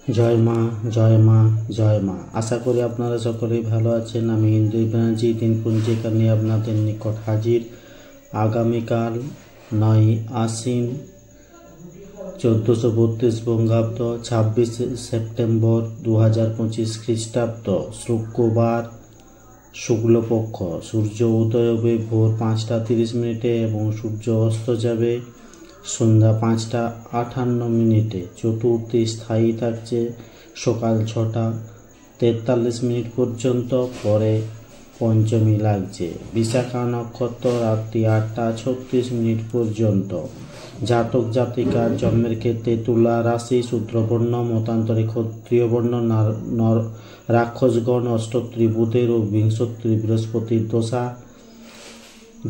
জয় মা, জয় মা, জয় মা। আশা করি আপনারা সকলেই ভালো আছেন। আমি ইন্দ্রিয় ব্যানার্জি দিনপঞ্জিকা নিয়ে আপনাদের নিকট হাজির। আগামীকাল 9 আশ্বিন 1432 বঙ্গাব্দ, 26 সেপ্টেম্বর 2025 খ্রিস্টাব্দ, শুক্রবার, শুক্লপক্ষ। সূর্য উদয় হবে ভোর 5টা 30 এবং সূর্য অস্ত যাবে সন্ধ্যা 5টা 58। চতুর্থী স্থায়ী থাকছে সকাল 6টা 43 পর্যন্ত, পরে পঞ্চমী লাগছে। বিশাখা নক্ষত্র রাত্রি 8টা 36 পর্যন্ত। জাতক জাতিকার জন্মের ক্ষেত্রে তুলা রাশি, শূদ্রবর্ণ, মতান্তরে ক্ষত্রিয় বর্ণ, রাক্ষসগণ, অষ্টত্রী বুধের ও বিংশত্রী বৃহস্পতির দশা।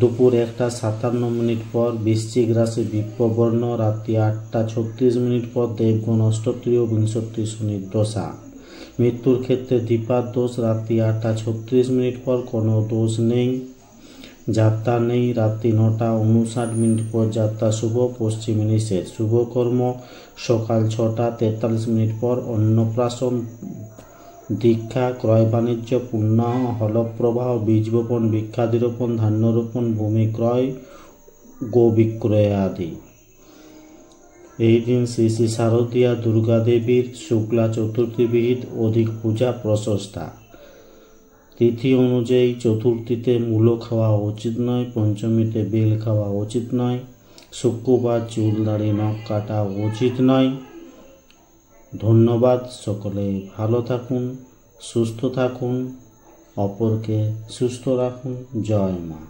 দুপুর 1টা 57 পর বৃশ্চিক রাশি বিপ্রবর্ণ, রাত্রি 8টা 36 পর দেবগণ, অষ্টত্রী ও বিংশত্রী শনির দশা। মৃত্যুর ক্ষেত্রে দীপার দোষ, রাত্রি 8টা 36 পর কোনো দোষ নেই। যাত্রা নেই, রাত্রি 9টা 59 পর যাত্রা শুভ, পশ্চিমে নিষেধ। শুভকর্ম সকাল 6টা 43 পর অন্নপ্রাশন, দীক্ষা, ক্রয় বাণিজ্য, পুণ্যাহ, হলপ্রবাহ, বীজ বপন, বৃক্ষাদি রোপণ, ধান্য রোপণ, ভূমি ক্রয়, গো বিক্রয় আদি। এই দিন শ্রী শ্রী শারদীয়া দুর্গা দেবীর শুক্লা চতুর্থী বিহিত অধিক পূজা প্রশস্তা। তিথি অনুযায়ী চতুর্থীতে মূলো খাওয়া উচিত নয়, পঞ্চমীতে বেল খাওয়া উচিত নয়, শুক্রবার চুল দাড়ি নখ কাটা উচিত নয়। ধন্যবাদ। সকলে ভালো থাকুন, সুস্থ থাকুন, অপরকে সুস্থ রাখুন। জয় মা।